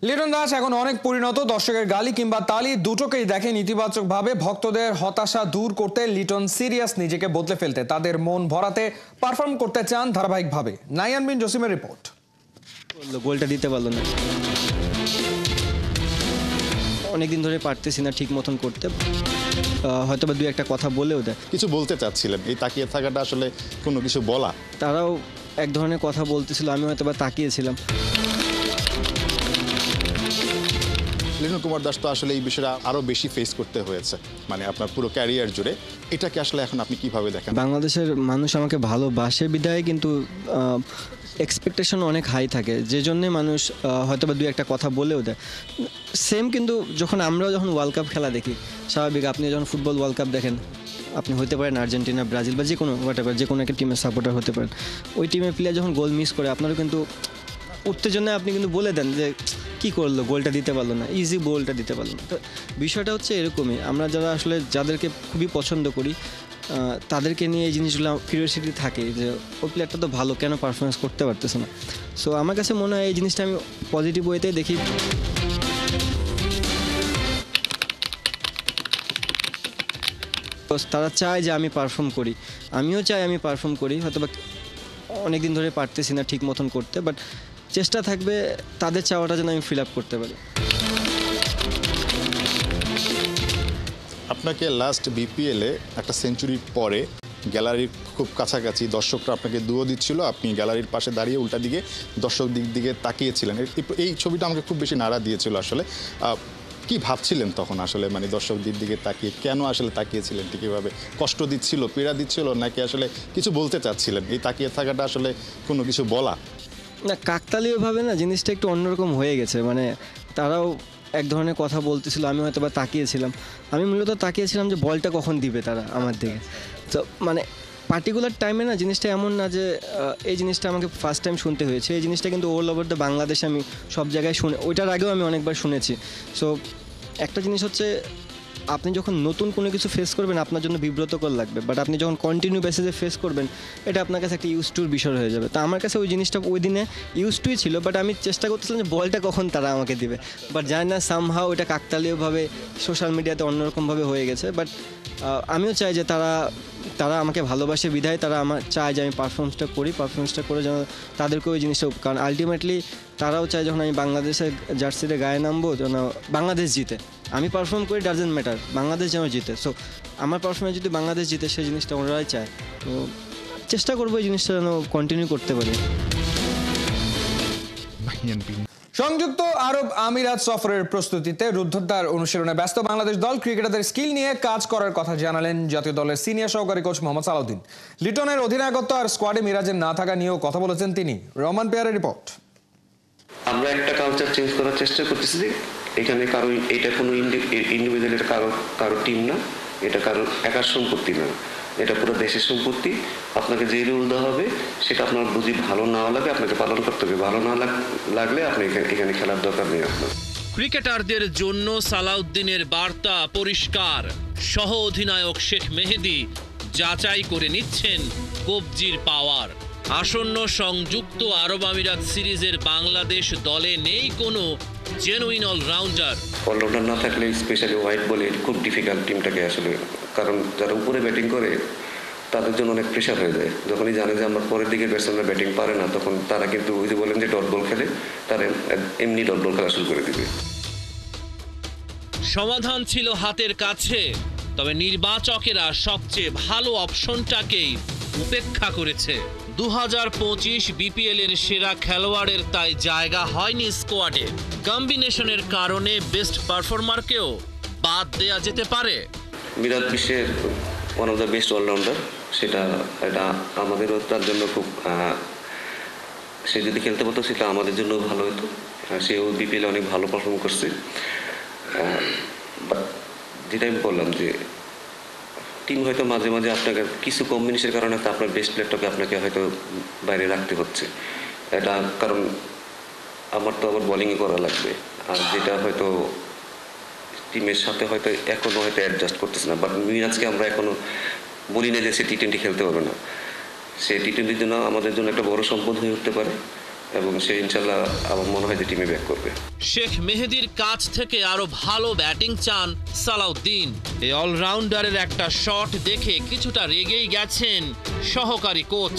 লিটন দাস এখন অনেক পরিণত। দর্শকের গালি কিংবা তালি দুটোকেই দেখেন ইতিবাচকভাবে। ভক্তদের হতাশা দূর করতে লিটন সিরিয়াস নিজেকে বদলে ফেলতে, তাদের মন ভরাতে পারফর্ম করতে চান ধারাবাহিকভাবে। নাইয়ান বিন জসিমের রিপোর্ট। গোলটা দিতে পারলো না, অনেকদিন ধরে পারতেছি না ঠিক মতন করতে। হয়তো বা দুই একটা কথা বলেও দেয়, কিছু বলতে চাচ্ছিলেন। এই তাকিয়ে থাকাটা আসলে কোনো কিছু বলা, তারাও এক ধরনের কথা বলতেছিল, আমি হয়তো বা তাকিয়েছিলাম। লিটন কুমার দাস তো আসলে এই বিষয়টা আরও বেশি ফেস করতে হয়েছে, মানে আপনার পুরো ক্যারিয়ার জুড়ে। এটাকে আসলে এখন আপনি কিভাবে দেখেন? বাংলাদেশের মানুষ আমাকে ভালোবাসে বিদায় কিন্তু এক্সপেকটেশন অনেক হাই থাকে, যে জন্যে মানুষ হয়তো বা দুই একটা কথা বলেও দেয়। সেম কিন্তু আমরাও যখন ওয়ার্ল্ড কাপ খেলা দেখি, স্বাভাবিক আপনি যখন ফুটবল ওয়ার্ল্ড কাপ দেখেন, আপনি হতে পারেন আর্জেন্টিনা, ব্রাজিল বা যে কোনো হোয়াটএভার, যে কোনো একটা টিমের সাপোর্টার হতে পারেন। ওই টিমের প্লেয়ার যখন গোল মিস করে, আপনারও কিন্তু উত্তেজনায় আপনি কিন্তু বলে দেন যে কী করলো, গোলটা দিতে পারলো না, ইজি গোলটা দিতে পারলো না। তো বিষয়টা হচ্ছে এরকমই, আমরা যারা আসলে যাদেরকে খুবই পছন্দ করি তাদেরকে নিয়ে এই জিনিসগুলো কিউরিওসিটি থাকে যে ওই প্লেয়ারটা তো ভালো, কেন পারফরমেন্স করতে পারতেছে না। সো আমার কাছে মনে হয় এই জিনিসটা আমি পজিটিভ ওয়েতেই দেখি। তারা চায় যে আমি পারফর্ম করি, আমিও চাই আমি পারফর্ম করি। হয়তো বা অনেকদিন ধরে পারতেছি না ঠিক মতন করতে, বাট চেষ্টা থাকবে তাদের চাওয়াটা যেন আমি ফিল আপ করতে পারি। আপনাকে লাস্ট বিপিএলে একটা সেঞ্চুরির পরে গ্যালারির খুব কাছাকাছি দর্শকরা আপনাকে দুয়ো দিচ্ছিল, আপনি গ্যালারির পাশে দাঁড়িয়ে উল্টা দিকে দর্শক দিকে তাকিয়েছিলেন। এই ছবিটা আমাকে খুব বেশি নাড়া দিয়েছিল। আসলে কি ভাবছিলেন তখন আসলে, মানে দর্শকদের দিকে তাকিয়ে কেন আসলে তাকিয়েছিলেন? ঠিক এভাবে কষ্ট দিচ্ছিল, পীড়া দিচ্ছিল, নাকি আসলে কিছু বলতে চাচ্ছিলেন? এই তাকিয়ে থাকাটা আসলে কোনো কিছু বলা না, কাকতালীয়ভাবে না জিনিসটা একটু অন্যরকম হয়ে গেছে। মানে তারাও এক ধরনের কথা বলতেছিল, আমি হয়তো বা তাকিয়েছিলাম। আমি মূলত তাকিয়েছিলাম যে বলটা কখন দিবে তারা আমার দিকে। তো মানে পার্টিকুলার টাইমে না জিনিসটা এমন না যে এই জিনিসটা আমাকে ফার্স্ট টাইম শুনতে হয়েছে। এই জিনিসটা কিন্তু অল ওভার দ্য বাংলাদেশে আমি সব জায়গায় ওইটার আগেও আমি অনেকবার শুনেছি। সো একটা জিনিস হচ্ছে, আপনি যখন নতুন কোনো কিছু ফেস করবেন আপনার জন্য বিব্রতকর লাগবে, বাট আপনি যখন কন্টিনিউ বেসিসে ফেস করবেন এটা আপনার কাছে একটা ইউজ টুর বিষয় হয়ে যাবে। তো আমার কাছে ওই জিনিসটা ওই দিনে ইউজ টুই ছিল, বাট আমি চেষ্টা করতেছিলাম যে বলটা কখন তারা আমাকে দিবে। বাট জানি না, সামহাও ওইটা কাকতালীয়ভাবে সোশ্যাল মিডিয়াতে অন্যরকমভাবে হয়ে গেছে। বাট আমিও চাই যে তারা আমাকে ভালোবাসে বিধায় তারা আমার চায় যে আমি পারফরমেন্সটা করে যেন তাদেরকেও ওই জিনিসটা, কারণ আলটিমেটলি তারাও চায় যখন আমি বাংলাদেশের জার্সিতে গায়ে নামবো যেন বাংলাদেশ জিতে। আমি পারফর্ম করি, ডাজেন্ট ম্যাটার, বাংলাদেশ যেন জিতে। সো আমার পারফরমেন্স যদি বাংলাদেশ জিতে, সেই জিনিসটা ওনারাই চায়। তো চেষ্টা করবো এই জিনিসটা যেন কন্টিনিউ করতে পারি। সংযুক্ত আরব আমিরাত সফরের প্রস্তুতিতে রুদ্ধদ্বার অনুশীলনে ব্যস্ত বাংলাদেশ দল। ক্রিকেটারদের স্কিল নিয়ে কাজ করার কথা জানালেন জাতীয় দলের সিনিয়র সহকারী কোচ মোহাম্মদ সালাউদ্দিন। লিটনের অধিনায়কত্ব আর স্কোয়াডে মিরাজের না থাকা নিয়েও কথা বলেছেন তিনি। রহমান পেয়ারের রিপোর্ট। আমরা একটা কালচার চেঞ্জ করার চেষ্টা করতেছি। এখানে এটা কোনো ইন্ডিভিজুয়ালের কারো টিম না, এটা কারো একার সম্পত্তি না, এটা পুরো দেশের সম্পত্তি। আপনাকে যে রুল দেওয়া হবে সেটা আপনার বুঝি ভালো না লাগে আপনাকে পালন করতে হবে, ভালো না লাগলে আপনি এখানে খেলার দরকার নেই আপনার। ক্রিকেটারদের জন্য সালাউদ্দিনের বার্তা পরিষ্কার। সহ অধিনায়ক শেখ মেহেদী যাচাই করে নিচ্ছেন কবজির পাওয়ার। আসন্ন সংযুক্ত আরব আমিরাত সিরিজের বাংলাদেশ দলে নেই কোনো জেনুইন অলরাউন্ডার। অলরাউন্ডার না থাকলে স্পেশালি হোয়াইট বলে খুব ডিফিকাল্ট টিমটাকে আসলে, কারণ যারা উপরে ব্যাটিং করে তাদের জন্য অনেক প্রেশার হয়ে যায়। যখনই জানে যে আমার পরের দিকে ব্যাটসম্যানরা ব্যাটিং পারে না, তখন তারা কিন্তু ওই যে বলেন যে ডট বল খেলে, তারা এমনি ডট বল খেলা শুরু করে দিবে। সমাধান ছিল হাতের কাছে, তবে নির্বাচকেরা সবচেয়ে ভালো অপশনটাকেই উপেক্ষা করেছে। 2025 বিপিএল এর সেরা খেলোয়াড়ের তাই জায়গা হয়নি স্কোয়াডে। কম্বিনেশনের কারণে বেস্ট পারফরমারকেও বাদ দেয়া যেতে পারে। বিরাট বিশ্বের one of the best allrounder, এটা আমাদেরও তার জন্য খুব, সে যদি খেলতে পারতো সেটা আমাদের জন্য ভালো হতো। সেও বিপিএল অনেক ভালো পারফর্ম করছে। বাট যেটা আমি বললাম যে টিম হয়তো মাঝে মাঝে আপনাকে কিছু কম্বিনেশনের কারণে আপনার বেস্ট প্লেয়ারটাকে আপনাকে হয়তো বাইরে রাখতে হচ্ছে। এটা কারণ আমার তো আবার বোলিংই করা লাগবে, আর যেটা হয়তো টিমের সাথে হয়তো এখনও হয়তো অ্যাডজাস্ট করতেছে না। বাট মিরাজকে আমরা এখনও বলি না যে সে টি-20 খেলতে পারবে না। সে টি-20 জন্য আমাদের জন্য একটা বড় সম্পদ হয়ে উঠতে পারে। এবং সে ইনশাল্লাহ আমার মনে হয় যে টিমে ব্যাক করবে। শেখ মেহেদীর কাছ থেকে আরো ভালো ব্যাটিং চান সালাউদ্দিন। এই অলরাউন্ডারের একটা শট দেখে কিছুটা রেগেই গেছেন সহকারী কোচ।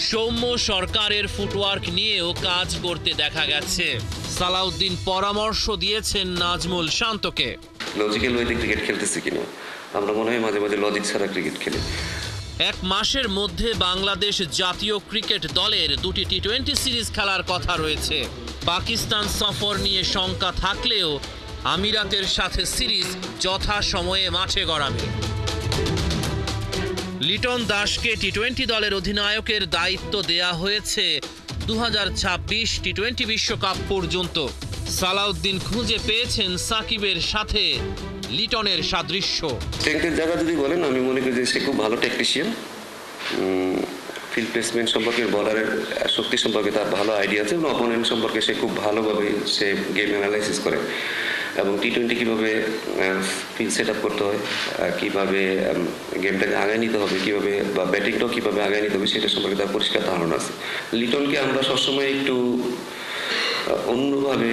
সৌম্য সরকারের ফুটওয়ার্ক নিয়েও কাজ করতে দেখা গেছে। সালাউদ্দিন পরামর্শ দিয়েছেন নাজমুল শান্তকে। লজিক্যাল ওয়েতে ক্রিকেট খেলতেছি কিনা, আমরা মনে হয় মাঝে মাঝে লজিক ছাড়া ক্রিকেট খেলি। এক মাসের মধ্যে বাংলাদেশ জাতীয় ক্রিকেট দলের 2টি টি-20 সিরিজ খেলার কথা রয়েছে। পাকিস্তান সফর নিয়ে শঙ্কা থাকলেও আমিরাতের সাথে সিরিজ যথাসময়ে মাঠে গড়াবে। লিটন দাসকে টি-20 দলের অধিনায়কের দায়িত্ব দেয়া হয়েছে 2026 টি-20 বিশ্বকাপ পর্যন্ত। সালাউদ্দিন খুঁজে পেয়েছেন সাকিবের সাথে লিটনের সাদৃশ্য। স্ট্রেংথের জায়গা যদি বলেন, আমি মনে করি যে সে খুব ভালো টেকনিশিয়ান। ফিল্ড প্লেসমেন্ট সম্পর্কে, বলারের শক্তি সম্পর্কে তার ভালো আইডিয়া আছে এবং অপোনেন্ট সম্পর্কে সে খুব ভালোভাবে সে গেম অ্যানালাইসিস করে এবং টি-20 কীভাবে ফিল্ড সেট আপ করতে হয়, কীভাবে গেমটাকে আগায় নিতে হবে, কীভাবে বা ব্যাটিংটাও কীভাবে আগায় নিতে হবে সেটা সম্পর্কে তার পরিষ্কার ধারণা আছে। লিটনকে আমরা সবসময় একটু অন্যভাবে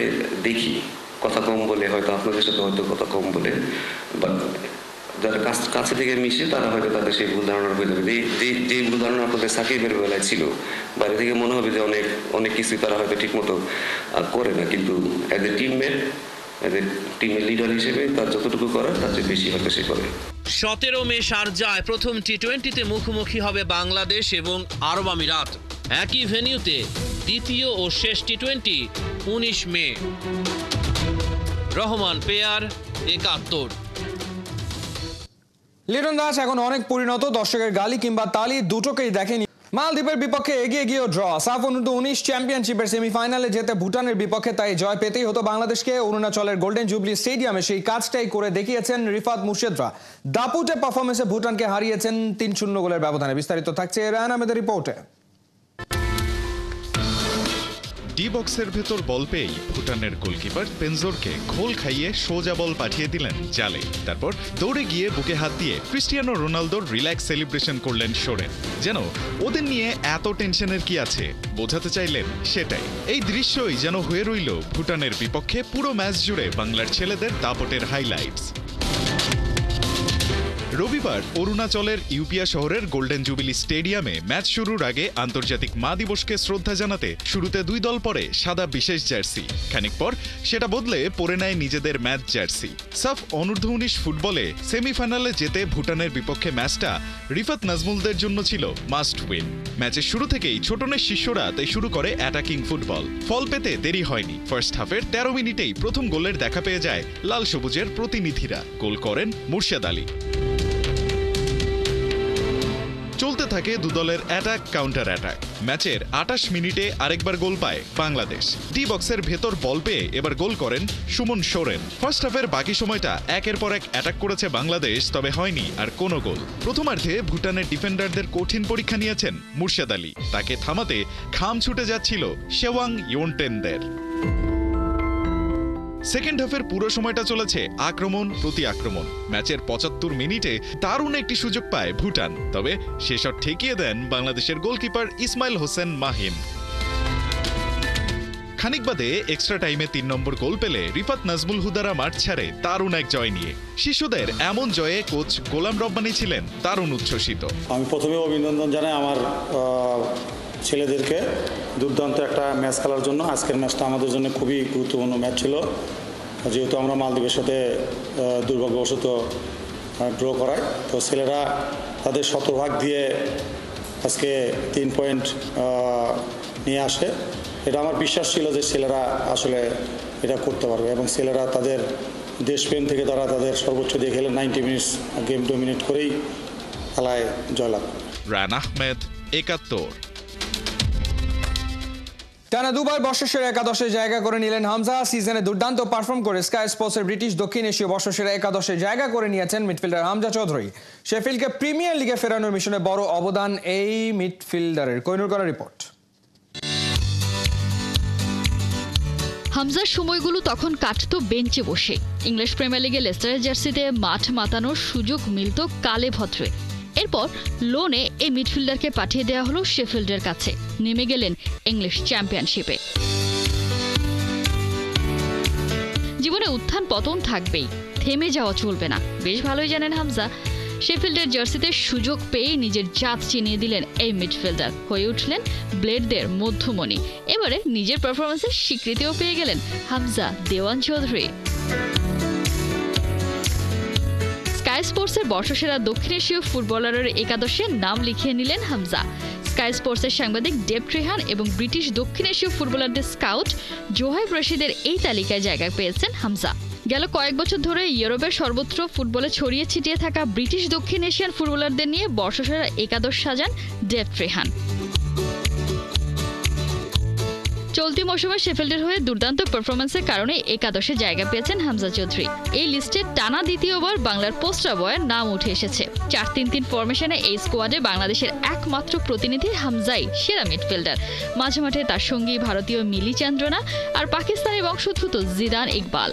দেখি, কথা কম বলে, হয়তো আপনাদের সাথে হয়তো কথা কম বলে, বা যারা কাছে থেকে মিশে তারা হয়তো তাদের সেই ভুল ধারণা হয়ে যাবে। যে ভুল ধারণা আপনাদের সাকিবের বেলায় ছিল, বাইরে থেকে মনে হবে যে অনেক কিছুই তারা হয়তো ঠিক মতো করে না, কিন্তু as a teammate, as a টিমের লিডার হিসেবে তার যতটুকু করার তার চেয়ে বেশি হয়তো সে করে। 17 মে শারজায় প্রথম টি-20তে মুখোমুখি হবে বাংলাদেশ এবং আরব আমিরাত। একই ভেন্যুতে দ্বিতীয় ও শেষ টি-20 19 মে। রহমান পেয়ার, 71। লিটন দাস এখন অনেক পরিণত, দর্শকের গালি কিংবা তালি দুটোকেই দেখেনি। মালদ্বীপের বিপক্ষে এগিয়ে গিয়েও ড্র। সাফ অনূর্ধ্ব-19 চ্যাম্পিয়নশিপের সেমিফাইনালে যেতে ভুটানের বিপক্ষে, তাই জয় পেতেই হতো বাংলাদেশকে। অরুণাচলের গোল্ডেন জুবলি স্টেডিয়ামে সেই কাজটাই করে দেখিয়েছেন রিফাত মুর্শেদরা। দাপুটে পারফরমেন্সে ভুটানকে হারিয়েছেন 3-0 গোলের ব্যবধানে। বিস্তারিত থাকছে রায়হান আহমেদের রিপোর্টে। ডি বক্সের ভেতর বল পেয়েই ভুটানের গোলকিপার পেনজোরকে খোল খাইয়ে সোজা বল পাঠিয়ে দিলেন জালে। তারপর দৌড়ে গিয়ে বুকে হাত দিয়ে ক্রিস্টিয়ানো রোনালদোর রিল্যাক্স সেলিব্রেশন করলেন সোরেন। যেন ওদের নিয়ে এত টেনশনের কি আছে বোঝাতে চাইলেন সেটাই। এই দৃশ্যই যেন হয়ে রইল ভুটানের বিপক্ষে পুরো ম্যাচ জুড়ে বাংলার ছেলেদের দাপটের হাইলাইটস। রবিবার অরুণাচলের ইউপিয়া শহরের গোল্ডেন জুবিলি স্টেডিয়ামে ম্যাচ শুরুর আগে আন্তর্জাতিক মা দিবসকে শ্রদ্ধা জানাতে শুরুতে 2 দল পরে সাদা বিশেষ জার্সি। খানিক পর সেটা বদলে পরে নেয় নিজেদের ম্যাচ জার্সি। সাফ অনূর্ধ্ব-19 ফুটবলে সেমিফাইনালে যেতে ভুটানের বিপক্ষে ম্যাচটা রিফাত নাজমুলদের জন্য ছিল মাস্ট উইন। ম্যাচের শুরু থেকেই ছোটনের শিষ্যরা তাই শুরু করে অ্যাটাকিং ফুটবল। ফল পেতে দেরি হয়নি। ফার্স্ট হাফের 13 মিনিটেই প্রথম গোলের দেখা পেয়ে যায় লাল সবুজের প্রতিনিধিরা। গোল করেন মুর্শেদ আলী। চলতে থাকে দুদলের অ্যাটাক কাউন্টার অ্যাটাক। ম্যাচের 28 মিনিটে আরেকবার গোল পায় বাংলাদেশ। ডি বক্সের ভেতর বল পেয়ে এবার গোল করেন সুমন সোরেন। ফার্স্ট হাফের বাকি সময়টা একের পর এক অ্যাটাক করেছে বাংলাদেশ, তবে হয়নি আর কোনো গোল। প্রথমার্ধে ভুটানের ডিফেন্ডারদের কঠিন পরীক্ষা নিয়েছেন মুর্শেদ আলী। তাকে থামাতে খাম ছুটে যাচ্ছিল শেওয়াং ইয়োনটেনদের। সেকেন্ড হাফের পুরো সময়টা চলেছে আক্রমণ প্রতি আক্রমণ। ম্যাচের 75 মিনিটে দারুণ একটি সুযোগ পায় ভুটান, তবে সে শট ঠেকিয়ে দেন বাংলাদেশের গোলকিপার ইসমাইল হোসেন মাহিন। খানিক বাদে এক্সট্রা টাইমে 3 নম্বর গোল পেলে রিফাত নাজমুল হুদারা মাঠ ছাড়ে দারুণ এক জয় নিয়ে। শিশুদের এমন জয়ে কোচ গোলাম রব্বানী ছিলেন দারুণ উচ্ছ্বসিত। আমি প্রথমে অভিনন্দন জানাই আমার ছেলেদেরকে দুর্দান্ত একটা ম্যাচ খেলার জন্য। আজকের ম্যাচটা আমাদের জন্য খুবই গুরুত্বপূর্ণ ম্যাচ ছিল, যেহেতু আমরা মালদ্বীপের সাথে দুর্ভাগ্যবশত ড্র করাই। তো ছেলেরা তাদের শতভাগ দিয়ে আজকে 3 পয়েন্ট নিয়ে আসে। এটা আমার বিশ্বাস ছিল যে ছেলেরা আসলে এটা করতে পারবে এবং ছেলেরা তাদের দেশপ্রেম থেকে তারা তাদের সর্বোচ্চ দিয়ে খেলে 90 মিনিটস গেম ডমিনেট করেই খেলায় জয়লাভ। রায়হান আহমেদ, 71। টানা দুবার বর্ষসেরা একাদশে জায়গা করে নিলেন হামজা। সিজনে দুর্দান্ত পারফর্ম করে স্কাই স্পোর্টসের ব্রিটিশ দক্ষিণ এশীয় বর্ষসেরা একাদশে জায়গা করে নিয়েছেন মিডফিল্ডার হামজা চৌধুরী। শেফিল্ডকে প্রিমিয়ার লিগে ফেরানোর মিশনে বড় অবদান এই মিডফিল্ডারের। কোহিনুর করা রিপোর্ট। হামজার সময়গুলো তখন কাটতো বেঞ্চে বসে। ইংলিশ প্রিমিয়ার লিগে লেস্টারের জার্সিতে মাঠ মাতানোর সুযোগ মিলত কালে ভদ্রে। এরপর লোনে এই মিডফিল্ডারকে পাঠিয়ে দেওয়া হলো শেফিল্ডের কাছে, নেমে গেলেন ইংলিশ চ্যাম্পিয়নশিপে। জীবনে উত্থান পতন থাকবেই, থেমে যাওয়া চলবে না, বেশ ভালোই জানেন হামজা। শেফিল্ডের জার্সিতে সুযোগ পেয়ে নিজের জাত চিনিয়ে দিলেন এই মিডফিল্ডার, হয়ে উঠলেন ব্লেডদের মধ্যমণি। এবারে নিজের পারফরমেন্সের স্বীকৃতিও পেয়ে গেলেন হামজা দেওয়ান চৌধুরী। স্কাই স্পোর্টসের বর্ষসেরা দক্ষিণ এশীয় ফুটবলারের একাদশে নাম লিখিয়ে নিলেন হামজা। স্কাই স্পোর্টসের সাংবাদিক ডেভ ট্রেহান এবং ব্রিটিশ দক্ষিণ এশীয় ফুটবলারদের স্কাউট জোহাইব রশিদের এই তালিকায় জায়গা পেয়েছেন হামজা। গেল কয়েক বছর ধরে ইউরোপের সর্বত্র ফুটবলে ছড়িয়ে ছিটিয়ে থাকা ব্রিটিশ দক্ষিণ এশিয়ান ফুটবলারদের নিয়ে বর্ষসেরা একাদশ সাজান ডেভ ট্রেহান। চলতি মৌসুমে শেফিল্ডের হয়ে দুর্দান্ত পারফরমেন্সের কারণে একাদশে জায়গা পেয়েছেন হামজা চৌধুরী। এই লিস্টে টানা দ্বিতীয়বার বাংলার পোস্টার বয়ের নাম উঠে এসেছে। 4-3-3 ফরমেশনে এই স্কোয়াডে বাংলাদেশের একমাত্র প্রতিনিধি হামজাই সেরা মিডফিল্ডার। মাঝে মাঠে তার সঙ্গী ভারতীয় মিলি চন্দ্রনা আর পাকিস্তানি বংশোদ্ভূত জিদান ইকবাল।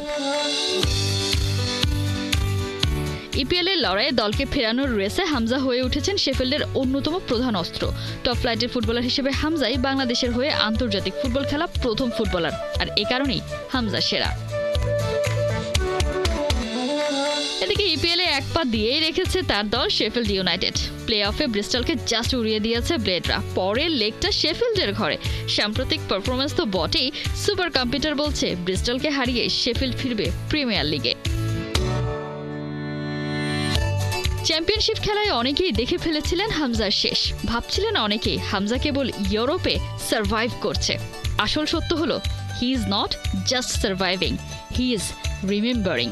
ইপিএল এর লড়াইয়ে দলকে ফেরানোর রেসে হামজা হয়ে উঠেছেন শেফিল্ডের অন্যতম প্রধান অস্ত্র। টপ ফ্লাইটের ফুটবলার হিসেবে হামজাই বাংলাদেশের হয়ে আন্তর্জাতিক ফুটবল খেলা প্রথম ফুটবলার, আর এ কারণেই হামজা সেরা। এদিকে ইপিএলে এক পা দিয়েই রেখেছে তার দল শেফিল্ড ইউনাইটেড। প্লে অফে ব্রিস্টলকে জাস্ট উড়িয়ে দিয়েছে ব্লেডরা। পরের লেগটা শেফিল্ডের ঘরে। সাম্প্রতিক পারফরমেন্স তো বটেই, সুপার কম্পিউটার বলছে ব্রিস্টলকে হারিয়ে শেফিল্ড ফিরবে প্রিমিয়ার লিগে। চ্যাম্পিয়নশিপ খেলায় অনেকেই দেখে ফেলেছিলেন হামজার শেষ। ভাবছিলেন অনেকেই হামজা কেবল ইউরোপে সার্ভাইভ করছে। আসল সত্য হলো, he is not just surviving, he is remembering.